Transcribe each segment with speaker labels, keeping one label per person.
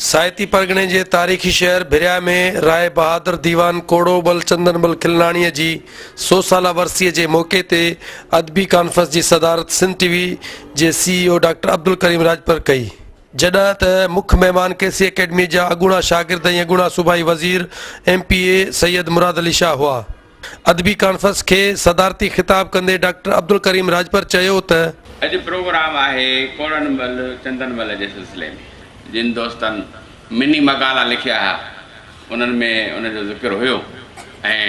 Speaker 1: साहिती परगणे जे तारीख़ी शहर भिरिया में राय बहादुर दीवान कोड़ोबल चंदनबल खिलनाणीअ जी 100 साला वरसीअ जे मौक़े ते अदबी कॉन्फ्रेंस जी सदारत सिंध टीवी जे CEO डॉक्टर अब्दुल करीम राजपर कई, जॾहिं त मुख्य महिमान केसी अकेडमी जा अॻूणा शागिर्द ऐं अॻूणा सूबाई वज़ीर MPA सैयद मुराद अली शाह हुआ। अदबी कॉन्फ्रेंस के सदारती खिताब कंदे डॉक्टर अब्दुल करीम राजपर चयो त
Speaker 2: अॼु प्रोग्राम आहे कोड़नबल चंदनबल जे सिलसिले में जिन दोस्तनि मिनी मकाला लिखिया हुआ उन्हनि में उनजो ज़िक्र हुयो ऐं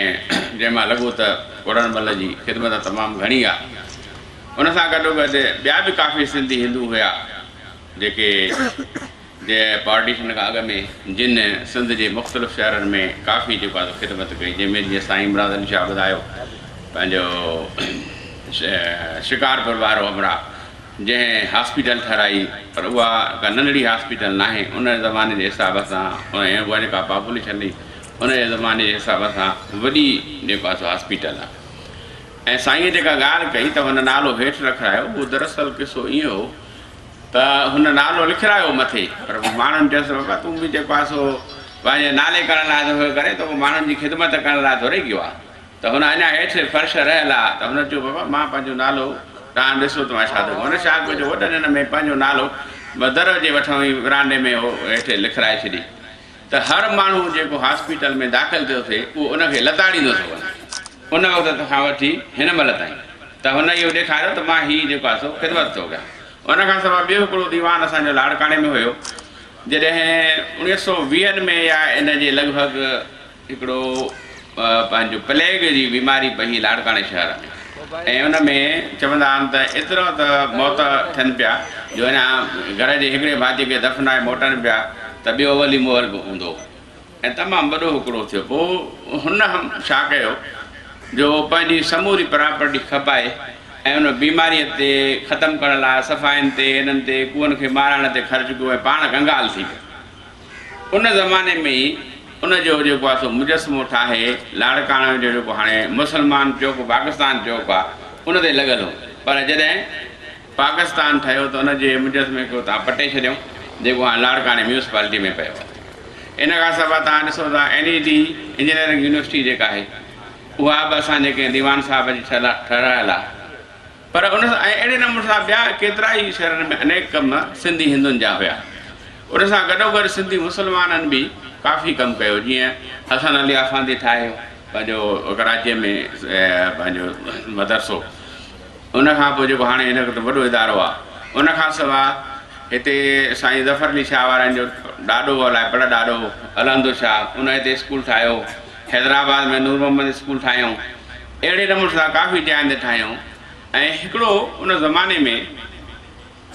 Speaker 2: जंहिंमां लॻो त कोड़नबल जी ख़िदमत तमामु घणी आहे। उन सां गॾोगॾु ॿिया बि काफ़ी सिंधी हिंदू हुया जेके पार्टीशन खां अॻु में जिन सिंध जे मुख़्तलिफ़ शहरनि में काफ़ी जेको आहे ख़िदमत कई, जंहिंमें जीअं साईं मुराद अली शाह ॿुधायो पंहिंजो शिकारपुर वारो हमरा जंहिं हॉस्पिटल ठाराई, पर उहा का नंढड़ी हॉस्पिटल न आहे। उन ज़माने जे हिसाब सां उहा जेका पॉपुलेशन हुई उन जे ज़माने जे हिसाब सां वॾी जेको आहे सो हॉस्पिटल आहे। ऐं साईं जेका ॻाल्हि कई त हुन नालो हेठि रखायो, उहो दरअसल किसो ईअं हो त हुन नालो लिखायो मथे, पर माण्हुनि चयोसि बाबा तूं बि जेको आहे सो पंहिंजे नाले करण लाइ थो करे त उहो माण्हुनि जी ख़िदमत करण लाइ थो रही वियो आहे। त हुन अञा हेठि फर्श रहियल आहे त हुन चयो बाबा मां पंहिंजो नालो तव्हां ॾिसो त मां छा थो कयां। हुन छा कयो, वॾनि हिन में पंहिंजो नालो दर जे वठूं ई विरांडे में हो हेठि लिखाए छॾी त हर माण्हू जेको हॉस्पिटल में दाख़िल थियो थिए उहो उनखे लताड़ींदो थो वञे उन वक़्त खां वठी हिन महिल ताईं। त हुन इहो ॾेखारियो त मां हीअ जेको आहे सो ख़िदमत थो कयां। उनखां सवाइ ॿियो हिकिड़ो दीवान असांजो लाड़काणे में हुयो, जॾहिं 1920 में या इन जे लॻभॻि हिकिड़ो पंहिंजो प्लेग जी बीमारी पई लाड़काणे शहर में, ऐं उन में चवंदा आहिनि त एतिरो त मौत थियनि पिया जो अञा घर जे हिकिड़े भातीअ खे दफ़नाए मोटनि पिया त ॿियो वली मोहर हूंदो ऐं तमामु वॾो हिकिड़ो थियो। पोइ हुन छा कयो जो पंहिंजी समूरी प्रॉपर्टी खपाए ऐं उन बीमारीअ ते ख़तमु करण लाइ सफ़ाइनि ते इन्हनि ते कूअनि खे मारण ते ख़र्चु कयो ऐं पाण कंगाल थी वियो। उन ज़माने में ई उनजो जेको आहे सो मुजस्मो ठाहे लाड़काणे जो जेको हाणे मुस्लमान चौक पाकिस्तान चौक आहे उन ते लॻल हो, पर जॾहिं पाकिस्तान ठहियो त उनजे मुजस्मे खे तव्हां पटे छॾियऊं जेको हाणे लाड़काणे म्यूनिसिपालिटी में पियो आहे। इन खां सवाइ तव्हां ॾिसो था NED इंजीनियरिंग यूनिवर्सिटी जेका आहे उहा बि असां जेके दीवान साहिब जी ठहिरायल आहे, पर उन सां ऐं अहिड़े नमूने सां ॿिया केतिरा ई शहरनि में अनेक कम सिंधी हिंदुनि जा हुया। उन सां गॾोगॾु सिंधी मुस्लमाननि बि काफ़ी कमु कयो, जीअं हसन अली आफ़ांदी ठाहियो पंहिंजो कराचीअ में पंहिंजो मदरसो। उनखां पोइ जेको हाणे हिन वक़्तु वॾो इदारो आहे, उनखां सवाइ हिते साईं ज़फ़र अली शाह वारनि जो ॾाढो अलाए पर ॾाढो हलंदो शाह उन हिते स्कूल ठाहियो, हैदराबाद में नूर मोहम्मद स्कूल ठाहियूं, अहिड़े नमूने सां काफ़ी जॻहियुनि ते ठाहियूं। ऐं हिकिड़ो उन ज़माने में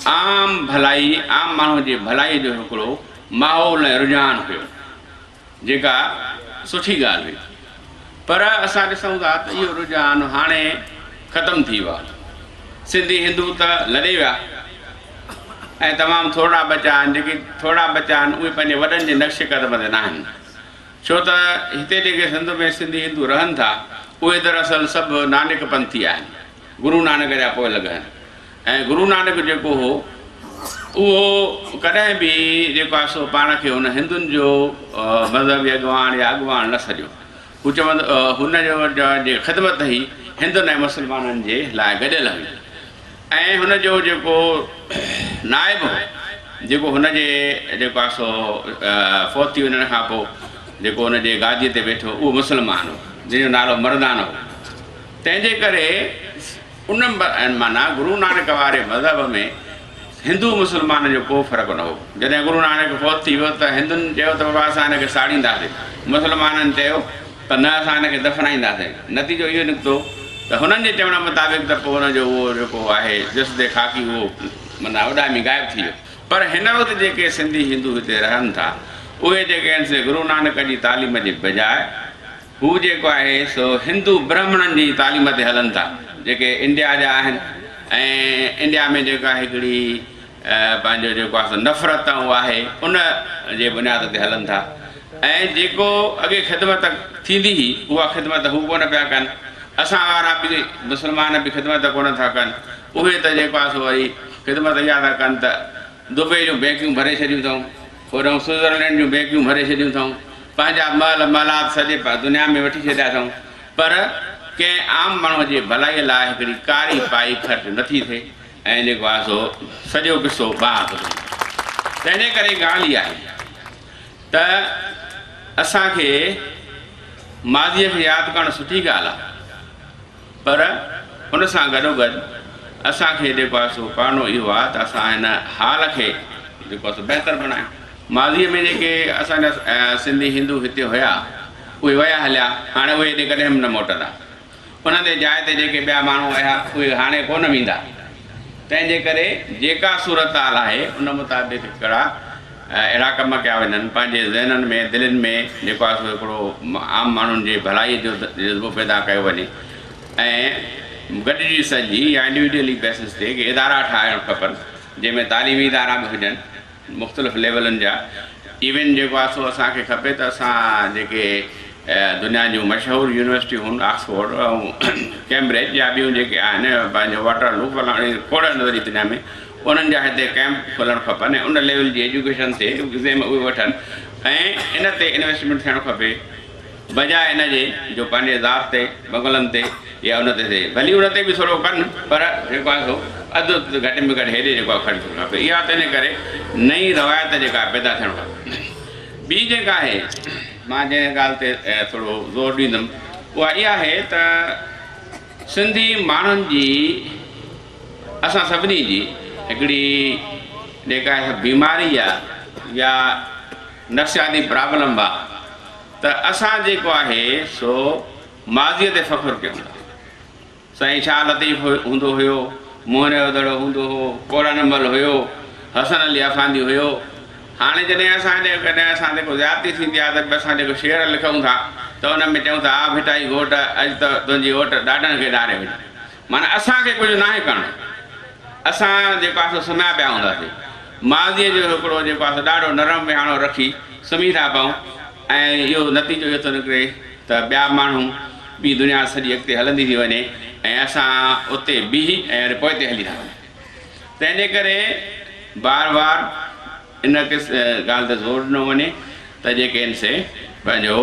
Speaker 2: आम भलाई आम माण्हू जी भलाई जो हिकिड़ो माहौल ऐं रुझान हुयो, जेका सुठी ॻाल्हि हुई। पर असां ॾिसूं था त इहो रुझान हाणे ख़तमु थी वियो आहे। सिंधी हिंदू त लॾे विया ऐं तमामु थोरा बचा आहिनि, जेके थोरा बचा आहिनि उहे पंहिंजे वॾनि जे नक्श क़दम ते न आहिनि, छो त हिते जेके सिंध में सिंधी हिंदू रहनि था उहे दरअसल सभु नानक पंथी आहिनि, गुरू नानक जा पोइ लॻा आहिनि। ऐं गुरू नानक जेको हो उहो कॾहिं बि जेको आहे सो पाण खे हुन हिंदुनि जो मज़हबी अॻुवान या अॻुवान न सॼो, हू चवंदो हुनजो जे ख़िदमत ई हिंदुनि ऐं मुस्लमाननि जे लाइ गॾियल हुई। ऐं हुनजो जेको नाइब हो जेको हुनजे जेको आहे सो फ़ौत थी वञण खां पोइ जेको हुनजे गादीअ ते वेठो उहो मुस्लमान हो जंहिंजो नालो मर्दान हो। तंहिंजे करे उन माना गुरू नानक वारे मज़हब में हिंदू मुस्लमान जो को फ़र्क़ु न हो। जॾहिं गुरू नानक फ़ौत थी वियो त हिंदुनि चयो त बाबा असां हिनखे साड़ींदासीं, मुस्लमाननि चयो त न असां हिनखे दफ़नाईंदासीं। नतीजो इहो निकितो त हुननि जे चवण मुताबिक़ त पोइ हुनजो उहो जेको आहे जिस्दे ख़ाकी उहो माना उॾामी गाइबु थी वियो। पर हिन वक़्तु जेके सिंधी हिंदू हिते रहनि था उहे जेके आहिनि से गुरू नानक जी तालीम जे बजाए हू जेको आहे सो हिंदू ब्राह्मणनि जी तालीम ते हलनि था, जेके इंडिया जा आहिनि। ऐं इंडिया में जेका हिकिड़ी पंहिंजो जेको आहे नफ़रत उहा आहे उन जे बुनियाद ते हलनि था। ऐं जेको अॻे ख़िदमत थींदी हुई उहा ख़िदमत हू कोन पिया कनि, असां वारा बि मुस्लमान बि ख़िदमत कोन था कनि। उहे त जेको आहे सो वरी ख़िदमत इहा था कनि त दुबई जूं बैंकियूं भरे छॾियूं अथऊं, होॾो स्विट्ज़रलैंड जूं बैंकियूं भरे छॾियूं अथऊं, पंहिंजा महल महलात सॼे दुनिया में वठी छॾिया अथऊं, पर कंहिं आम माण्हूअ जे भलाईअ लाइ हिकिड़ी कारी पाई ख़र्च नथी थिए ऐं जेको आहे सो सॼो किसो ॿाहिरि थो थिए। तंहिंजे करे ॻाल्हि इहा आहे त असांखे माज़ीअ खे यादि करणु सुठी ॻाल्हि आहे, पर हुन सां गॾोगॾु असांखे जेको आहे सो करिणो इहो आहे त असां हिन हाल खे जेको आहे सो बहितर बणायूं। माज़ीअ में जेके असांजा सिंधी हिंदू हिते हुया उहे विया हलिया, हाणे उहे हेॾे कॾहिं बि न मोटंदा। उन ते जाइ ते जेके ॿिया माण्हू हुया उहे हाणे कोन वेंदा। तंहिंजे करे जेका सूरत हाल आहे उन मुताबिक़ हिकिड़ा अहिड़ा कम कया वञनि, पंहिंजे ज़हननि में दिलनि में जेको आहे सो हिकिड़ो आम माण्हुनि जे भलाईअ जो जज़्बो पैदा कयो वञे ऐं गॾिजी सॼी या इंडिविजुअली बेसिस ते इदारा ठाहिणु खपनि, जंहिंमें तालीमी इदारा बि हुजनि मुख़्तलिफ़ लेवलनि जा। इवन जेको आहे सो असांखे खपे त असां जेके दुनिया जूं मशहूरु यूनिवर्सिटियूं आहिनि ऑक्सफोर्ड ऐं कैम्ब्रिज या ॿियूं जेके आहिनि पंहिंजो वाटरलू खोड़ नज़री दुनिया में, उन्हनि जा हिते कैंप खोलणु खपनि ऐं उन लेवल जी एजुकेशन थिए उहे वठनि ऐं इन ते इन्वेस्टमेंट थियणु खपे, बजाए इन जे जो पंहिंजे ज़ात ते बंगलनि ते या उन ते थिए। भली उन ते बि थोरो कनि, पर जेको आहे सो अधु घटि में घटि हेॾे जेको आहे ख़र्च थियणु खपे। इहा तंहिंजे करे नई रवायत जेका पैदा थियणु खपे। ॿी जेका आहे मां जंहिं ॻाल्हि ते थोरो ज़ोर ॾींदुमि उहा इहा आहे त सिंधी माण्हुनि जी असां सभिनी जी हिकिड़ी जेका बीमारी आहे या नफ़्सियाती प्रॉब्लम आहे त असां जेको आहे सो माज़ीअ ते फ़ख़ुरु कयूं था। साईं शाह लतीफ़ हूंदो हुयो, मोहन जो दड़ो हूंदो हो, कोड़ा नंबल हुयो, हसन अली अफ़ांदी हुयो। हाणे जॾहिं असांजे कॾहिं असां जेको ज़्यादती थींदी आहे त असां जेको शेर लिखूं था त उन में चऊं था आ भिटाई घोट अॼु त तुंहिंजी ओट ॾाढनि खे ॾारे वञे। माना असांखे कुझु नाहे करिणो, असां जेको आहे सो सुम्हिया पिया हूंदासीं, माज़ीअ जो हिकिड़ो जेको आहे सो ॾाढो नरम विहाणो रखी सुम्ही था पऊं ऐं इहो नतीजो इहो थो निकिरे त ॿिया माण्हू ॿी दुनिया सॼी अॻिते हलंदी थी वञे ऐं असां उते बीही ऐं पोइ ते हली था वञूं। तंहिंजे करे बार बार इन ॻाल्हि ते ज़ोर ॾिनो वञे त जेके आहिनि से पंहिंजो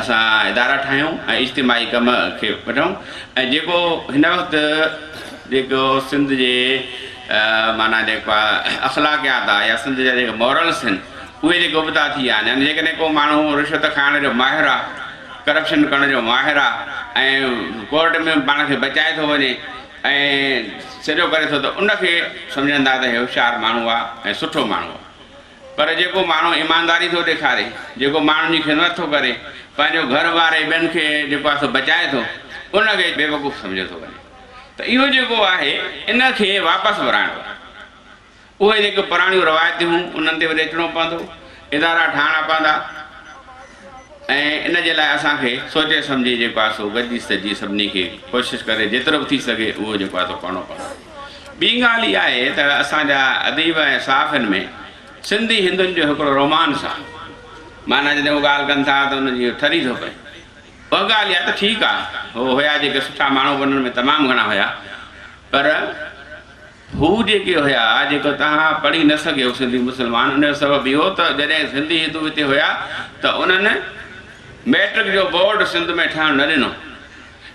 Speaker 2: असां इदारा ठाहियूं ऐं इज्तिमाही कम खे वठूं ऐं जेको हिन वक़्तु जेको सिंध जे माना जेको आहे अख़लाक़ियात आहे या सिंध जा जेके मॉरल्स आहिनि उहे जेके उबता थी विया आहिनि। यानी जेकॾहिं को माण्हू रिश्वत खाइण जो माहिर आहे, करप्शन करण जो माहिर आहे ऐं कोर्ट में पाण खे बचाए थो वञे ऐं सॼो करे थो त उनखे सम्झंदा त हे होशियारु माण्हू आहे ऐं सुठो माण्हू आहे। पर जेको माण्हू ईमानदारी थो ॾेखारे, जेको माण्हुनि जी ख़िदमत थो करे, पंहिंजो घर वारे ॿियनि खे जेको आहे सो बचाए थो, उनखे बेवकूफ़ सम्झे थो वञे। त इहो जेको आहे इनखे वापसि वराइणो आहे। उहे जेके पुराणियूं रवायतूं उन्हनि ते वरी अचिणो पवंदो, इदारा ठाहिणा पवंदा ऐं इन जे लाइ असांखे सोचे सम्झी जेको आहे सो गॾिजी सॼी सभिनी खे कोशिशि करे जेतिरो बि थी सघे उहो जेको आहे सो करिणो पवंदो। ॿी ॻाल्हि इहा आहे त असांजा अदीब ऐं साफ़ियुनि में सिंधी हिंदुनि जो हिकिड़ो रोमांस आहे। माना जॾहिं उहा ॻाल्हि कनि था त उनजी ठरी थो पए। उहा ॻाल्हि इहा त ठीकु आहे, हो हुया जेके सुठा माण्हू उन्हनि में तमामु घणा हुया, पर हू जेके हुया जेको तव्हां पढ़ी न सघियो सिंधी मुस्लमान, उन जो सबबु इहो त जॾहिं सिंधी हिंदू हिते हुया त उन्हनि मैट्रिक जो बोर्ड सिंध में ठहणु न ॾिनो।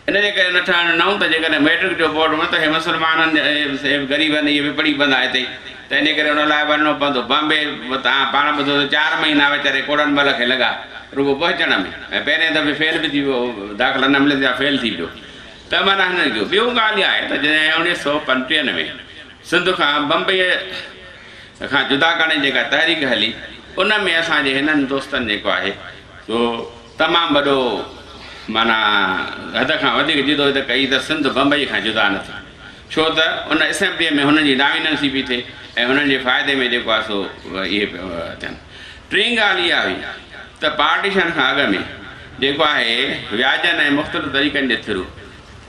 Speaker 2: इन जे करे न ठहणु ॾिनऊं त जेकॾहिं मैट्रिक जो बोर्ड में त हे मुस्लमाननि ग़रीबनि इहे बि पढ़ी पवंदा हिते, त इन करे उन लाइ वञिणो पवंदो बॉम्बे। तव्हां पाण ॿुधो त 4 महीना वीचारे कोड़नि बल खे लॻा रुगो पहुचण में ऐं पहिरें दफ़े फेल बि थी वियो, दाख़िला न मिले त फेल थी वियो। त माना हिन जो ॿियो ॻाल्हि इहा आहे त जॾहिं 1995 में सिंध खां बम्बईअ खां जुदा करण जी जेका तहरीक हली, उन में असांजे हिननि दोस्तनि जेको आहे सो तमामु वॾो माना हद खां वधीक जिदोजहद कई त सिंध बम्बई खां जुदा न थी। छो त उन असेंबलीअ में हुननि जी नामीनंसी बि थिए ऐं हुननि जे फ़ाइदे में जेको आहे सो इहे थियनि। टीं ॻाल्हि इहा हुई त पार्टीशन खां अॻु में जेको आहे व्याजनि ऐं मुख़्तलिफ़ तरीक़नि जे थ्रू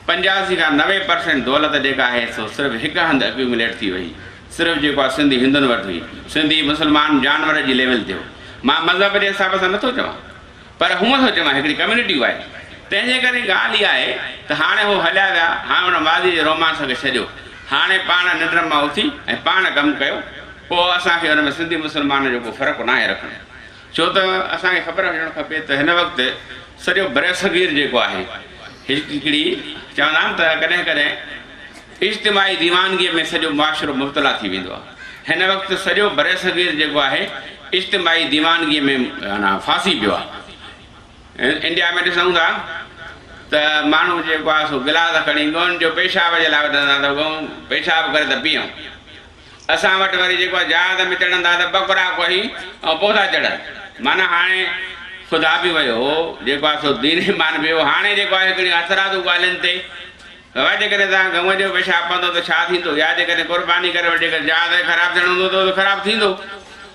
Speaker 2: 85 खां 90% दौलत जेका आहे सो सिर्फ़ु हिकु हंधि एक्यूमुलेट थी वई। सिर्फ़ु जेको आहे सिंधी हिंदुनि वटि हुई, सिंधी मुस्लमान जानवर जी लेवल ते हो। मां मज़हब जे हिसाब सां नथो चवां, पर हूअं थो चवां हिकिड़ी कम्यूनिटी आहे। तंहिंजे करे ॻाल्हि इहा आहे त हाणे हू हलिया विया, हाणे हुन माज़ी जे रोमांस खे छॾियो, हाणे पाण निंड मां उथी ऐं पाण कमु कयो। पोइ असांखे हुन में सिंधी मुस्लमान जो को फ़र्क़ु न आहे रखणु, छो त असांखे ख़बर हुजणु खपे त हिन वक़्तु सॼो बर सग़ीर जेको आहे हिकिड़ी चवंदा आहिनि त कॾहिं कॾहिं इज्तिमाही दीवानगीअ में सॼो मुआशिरो मुब्तला थी वेंदो आहे। हिन वक़्तु सॼो बर सग़ीर जेको आहे इज्तिमाही दीवानगीअ में फासी पियो आहे। इंडिया में ॾिसूं था त माण्हू जेको आहे सो गिलास खणी गऊं जो पेशाब जे लाइ वठंदा त गऊं पेशाब करे त पीऊं। असां वटि वरी जेको आहे जहाज़ में चढ़ंदा त ॿकरा कोई ऐं पोइ था चढ़नि। माना हाणे ख़ुदा बि वियो जेको आहे सो दीन ईमान बि वियो। हाणे जेको आहे हिकिड़ी असरातूं ॻाल्हियुनि ते बाबा जेकॾहिं तव्हां गऊं जो पेशाब पवंदो त छा थींदो, या जेकॾहिं क़ुर्बानी करे वठी करे जहाज़ ख़राबु थियणो हूंदो त ख़राबु थींदो।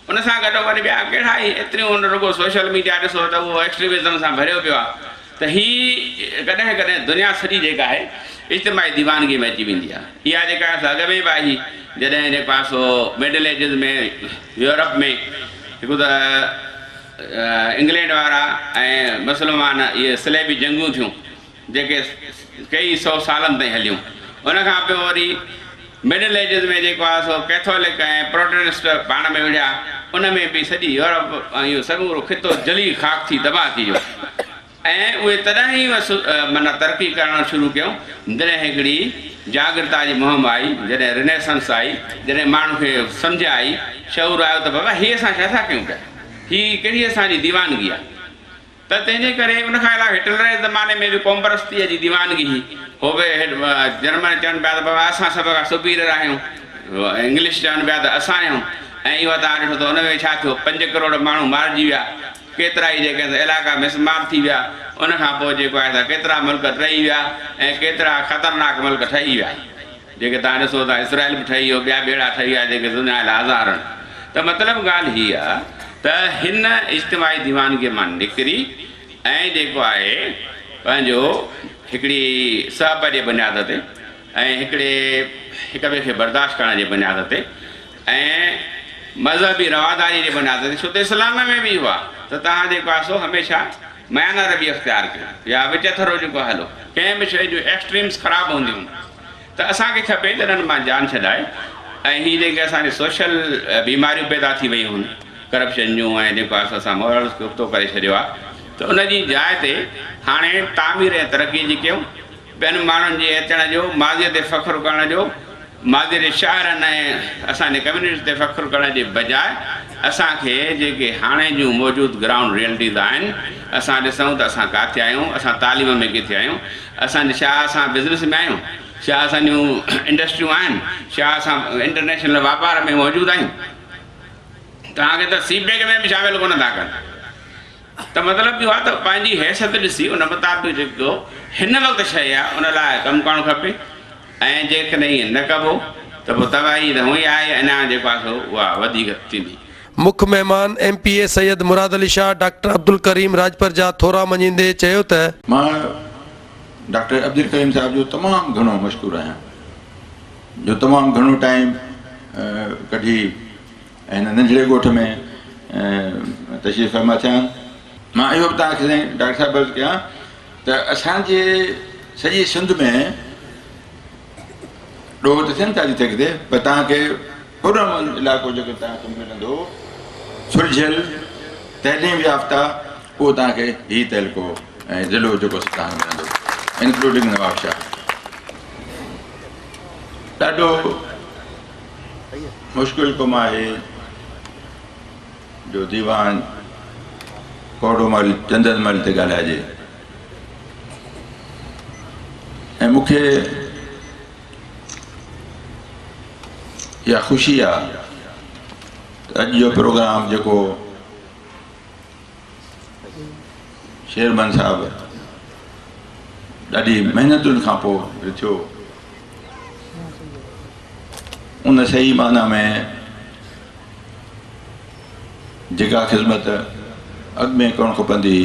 Speaker 2: उन सां गॾु वरी ॿिया कहिड़ा ई एतिरियूं रुॻो सोशल मीडिया ॾिसो त उहो एक्सट्रीमिज़म सां भरियो पियो आहे। त हीअ कॾहिं कॾहिं दुनिया सॼी जेका आहे इज्तिमाही दीवानगी में अची वेंदी आहे। इहा जेका असां अॻ में बि आई जॾहिं जेको आहे सो मिडल एजिस में यूरोप में हिकु त इंग्लैंड वारा ऐं मुस्लमान इहे सलेबी जंगूं थियूं जेके कई 100 सालनि ताईं हलियूं। उनखां पोइ वरी मिडल एजिस में जेको आहे सो कैथोलिक ऐं प्रोटेस्टेंट पाण में विढ़िया। उन में बि सॼी यूरोप ऐं इहो समूरो खितो जली ख़ाक थी तबाह थी वियो ऐं उहे तॾहिं ई माना तरक़ी करणु शुरू कयूं जॾहिं हिकिड़ी जागृता जी मुहिम आई, जॾहिं रिनेसेंस आई, जॾहिं माण्हू खे सम्झ आई, शऊर आयो त बाबा हीअ असां छा था कयूं पिया, हीअ कहिड़ी असांजी दीवानगी आहे। त तंहिंजे करे उनखां अलावा हिटलर जे ज़माने में बि क़ौमपरस्तीअ जी दीवानगी हुई। हो बि जर्मन चवनि पिया त बाबा असां सभ खां सुपीरियर आहियूं, इंग्लिश चवनि पिया त असां आहियूं। ऐं इहो तव्हां ॾिठो त हुन में छा थियो, 5 करोड़ माण्हू मारिजी विया, केतिरा ई जेके इलाइक़ा मिसमार थी विया। उनखां पोइ जेको आहे त केतिरा मुल्क टही विया ऐं केतिरा ख़तरनाक मुल्क ठही विया जेके तव्हां ॾिसो था। इसराइल बि ठही वियो, ॿिया ॿेड़ा ठही विया जेके दुनिया लाइ आज़ार आहिनि। त मतिलबु ॻाल्हि हीअ आहे त हिन इज्तिमाही दीवानगीअ मां निकिरी ऐं जेको आहे पंहिंजो हिकिड़ी सहब जे बुनियाद ते ऐं हिकिड़े हिक ॿिए खे बर्दाश्त करण जे बुनियाद ते ऐं मज़हबी रवादारी जे बुनियाद ते, छो त इस्लाम में बि इहो आहे त तव्हां जेको आहे सो हमेशह मयाना रबी अख़्तियार कयो या विचथरो जेको हलो, कंहिं बि शइ जूं एक्सट्रीम्स ख़राबु हूंदियूं। त असांखे खपे त इन्हनि मां जान छॾाए ऐं हीअ जेके असांजे सोशल बीमारियूं पैदा थी वियूं आहिनि करप्शन जूं ऐं जेको आहे असां मॉरल्स खे उफ़्तो करे छॾियो आहे, त उनजी जाइ ते हाणे तामीर ऐं तरक़ी जी कयूं। ॿियनि माण्हुनि जे अचण जो, माज़ीअ ते फ़ख़्रु करण जो, माज़े जे शाइरनि ऐं असांजे कम्यूनिटी ते फ़ख़्रु करण जे बजाए असांखे जेके हाणे जूं मौजूदु ग्राउंड रियलिटीज़ आहिनि, असां ॾिसूं त असां किथे आहियूं, असां तालीम में किथे आहियूं, असांजे छा असां बिज़नेस में आहियूं, छा असांजूं इंडस्ट्रियूं आहिनि, छा असां इंटरनेशनल वापार में मौजूदु आहियूं। तव्हांखे त सीबेक में बि शामिलु कोन था कनि। त मतिलबु इहो आहे त पंहिंजी हैसियत ॾिसी उन मुताबिक़ जेको हिन वक़्तु शइ आहे उन लाइ कमु करणु खपे। ऐं जेकॾहिं ईअं न कबो त पोइ तबाही त हुई आहे, अञा जेको आहे सो उहा वधीक थींदी।
Speaker 1: मुख्य मेहमान MPA सैयद मुराद अली शाह डॉक्टर अब्दुल करीम राजपर जा थोरा मञींदे चयो त
Speaker 3: मां डॉक्टर अब्दुल करीम साहब जो तमामु घणो मशहूरु आहियां, जो तमामु घणो टाइम कढी हिन नंढड़े ॻोठ में तशरीफ़ फरमा थिया। मां इहो बि तव्हांखे डॉक्टर साहिब अर्ज़ु कयां त असांजे सॼी सिंध में ॾोह त थियनि था जिते किथे, पर तव्हांखे पुरअमन इलाइक़ो जेको तव्हांखे मिलंदो सुलझियल तइलीम याफ़्ता, उहो तव्हांखे हीउ तइलको ऐं ज़िलो जेको तव्हांखे मिलंदो इंक्लूडिंग नवाबशाह। ॾाढो मुश्किल कमु आहे जो दीवान कोडोमल चंदनमल ते ॻाल्हाइजे। ऐं मूंखे इहा ख़ुशी आहे अॼु जो प्रोग्राम जेको शेरमन साहब ॾाढी महिनतुनि खां पोइ थियो, उन सही माना में जेका ख़िदमत अॻु में करणु खपंदी,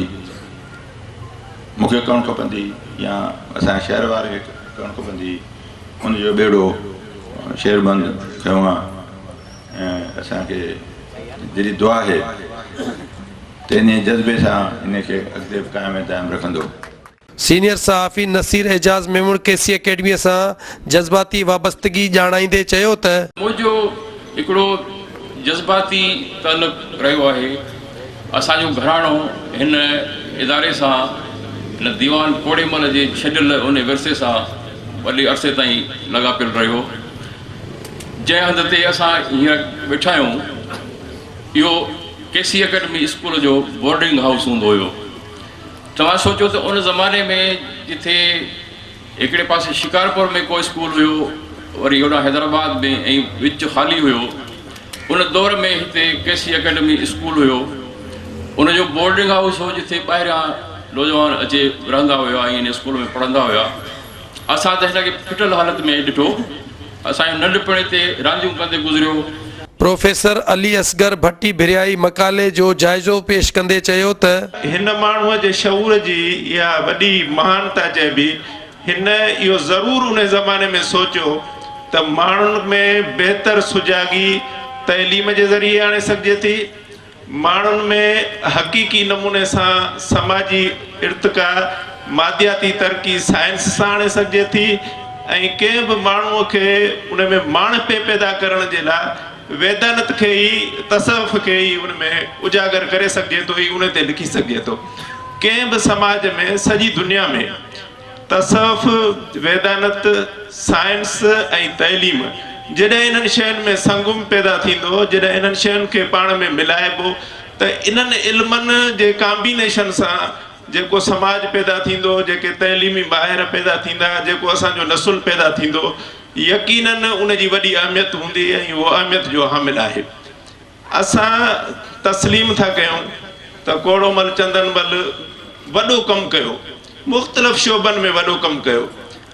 Speaker 3: मूंखे करणु खपंदी या असांजे शहर वारे खे करणु खपंदी, उनजो ॿेड़ो शेरबंद कयो आहे। ऐं असांखे जहिड़ी दुआ आहे त इन जज़्बे सां इनखे अॻिते क़ाइमु दाइमु रखंदो।
Speaker 1: सीनियर सहाफ़ी नसीर एजाज़ मेमून केसी अकेडमीअ सां जज़्बाती वाबस्तगी ॼाणाईंदे चयो त
Speaker 4: मुंहिंजो हिकिड़ो जज़्बाती तालुक़ रहियो आहे। असांजो घराणो हिन इदारे सां, हिन दीवान कोड़ेमल जे छॾियल उन विरसे सां वॾे अरसे ताईं लॻापियल रहियो। जंहिं हंध ते असां हींअर वेठा आहियूं, इहो केसी अकेडमी स्कूल जो बोर्डिंग हाउस हूंदो हुयो। तव्हां सोचो त उन ज़माने में जिथे हिकिड़े पासे शिकारपुर में को स्कूल हुयो, वरी होॾां हैदराबाद में, ऐं विच ख़ाली हुयो, उन दौर में हिते केसी अकेडमी स्कूल हुयो। उनजो बोर्डिंग हाउस हो जिथे ॿाहिरियां नौजवान अचे रहंदा हुआ ऐं इन स्कूल में पढ़ंदा हुआ। असां त हिनखे फिटल हालत में ॾिठो। असांजो नंढपण ते रांदियूं कंदे गुज़रियो।
Speaker 1: प्रोफेसर अली असगर भट्टी भिरियाई मकाले जो जाइज़ो पेश कंदे चयो त
Speaker 5: हिन माण्हूअ जे शऊर जी इहा वॾी महानता चइबी। हिन इहो ज़रूरु उन ज़माने में सोचियो त माण्हुनि में बहितर सुजागी तइलीम जे ज़रिए आणे सघिजे थी, माण्हुनि में हक़ीक़ी नमूने सां समाजी इर्तिका मादियाती तरक़ी साइंस सां आणे सघिजे थी, ऐं कंहिं बि माण्हूअ खे उन में माणपे पैदा करण जे लाइ वेदांत खे ई, तसव्वुफ़ खे ई उन में उजागर करे सघिजे थो, ई उन ते लिखी सघिजे थो। कंहिं बि समाज में, सॼी दुनिया में तसव्वुफ़, वेदांत, साइंस ऐं तइलीम जॾहिं इन्हनि शयुनि में संगम पैदा थींदो, जॾहिं इन्हनि शयुनि खे पाण में मिलाइबो, त इन्हनि इल्मनि जे कॉम्बिनेशन सां जेको समाज पैदा थींदो, जेके तइलीमी ॿाहिरि पैदा थींदा, जेको असांजो नसुल पैदा थींदो, यकीनन उनजी वॾी अहमियत हूंदी ऐं उहो अहमियत जो हामिल आहे। असां तस्लीम था कयूं त कोड़ोमल चंदनमल वॾो कमु कयो, मुख़्तलिफ़ शोबनि में वॾो कमु कयो,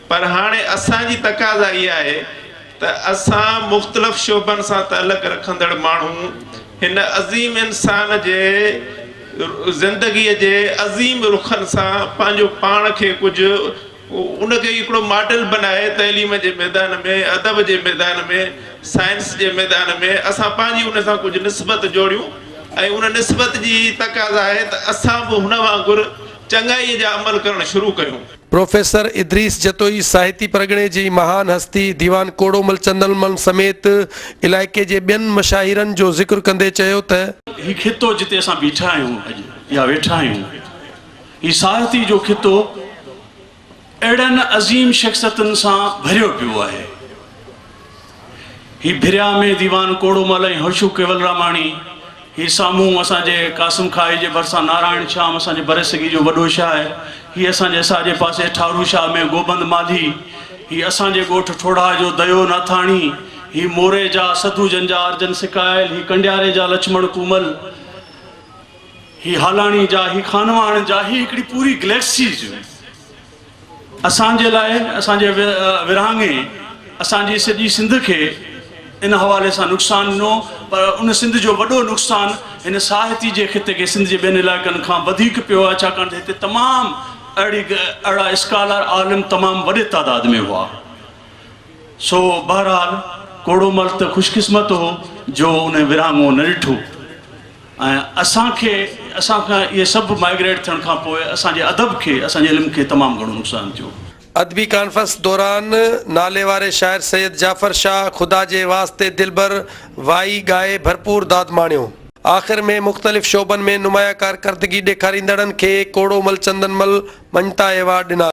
Speaker 5: पर हाणे असांजी तक़ाज़ा इहा आहे त असां मुख़्तलिफ़ शोबनि सां तालुक़ रखंदड़ माण्हू हिन अज़ीम इंसान जे ज़िंदगीअ जे अज़ीम रुखनि सां पंहिंजो पाण खे कुझु उनखे हिकिड़ो मॉडल बनाए, तइलीम जे मैदान में, अदब जे मैदान में, साइंस जे मैदान में असां पंहिंजी उन सां कुझु निस्बत जोड़ियूं, ऐं उन निस्बत जी तक़ाज़ा आहे त असां बि हुन वांगुरु चङाईअ जा अमल करणु शुरू कयूं।
Speaker 1: प्रोफेसर इद्रीस जतोई साहिती परगणे जी महान हस्ती दीवान कोड़ोमल चंदनमल समेत इलाइक़े जे ॿियनि मशाहिरनि जो ज़िक्र कंदे चयो त
Speaker 6: ही खितो जिते असां बीठा आहियूं अॼु या वेठा आहियूं, ही साहिती जो खितो अहिड़नि अज़ीम शख़्सियतुनि सां भरियो पियो आहे। ही भिरिया में दीवान कोड़ोमल ऐं हर्षू केवलरामाणी, ही साम्हूं असांजे कासिम खाई जे भरिसां नारायण श्याम असांजे बरसगी जो वॾो शाह आहे, ही असांजे साॼे पासे ठारू शाह में गोबंद माली, ही असांजे ॻोठ ठोड़ा जो दयो नाथाणी, ही मोरे जा सधूजन जा अर्जन सिकायल, ही कंडियारे जा लक्ष्मण कूमल, ही हालाणी जा, ही खानवाण जा, ही हिकिड़ी पूरी गैलेक्सी असांजे लाइ, असांजे विरहाङे असांजी सॼी सिंध खे इन हवाले सां नुक़सानु ॾिनो, पर उन सिंध जो वॾो नुक़सानु हिन साहिती जे खिते खे सिंध जे ॿियनि इलाइक़नि खां वधीक पियो आहे, छाकाणि त हिते तमामु अहिड़ा स्कॉलर आलिम तमामु वॾे तादाद में हुआ। सो बहरहाल कोड़ोमल त ख़ुशकिस्मत हो जो उन विरहाङो न ॾिठो, ऐं असांखां इहे सभु माइग्रेट थियण खां पोइ असांजे अदब खे, असांजे इल्म खे तमामु घणो नुक़सानु थियो।
Speaker 1: अदबी कॉन्फ्रेंस दौरान नाले वारे शाइर सैयद जाफ़र शाह खुदा जे वास्ते दिलबर वाई गाए भरपूर दाद माणियो। आख़िर में मुख़्तलिफ़ शोबनि में नुमाया कारकर्दगी ॾेखारींदड़नि खे कोड़ोमल चंदनमल मञता एवार्ड ॾिना।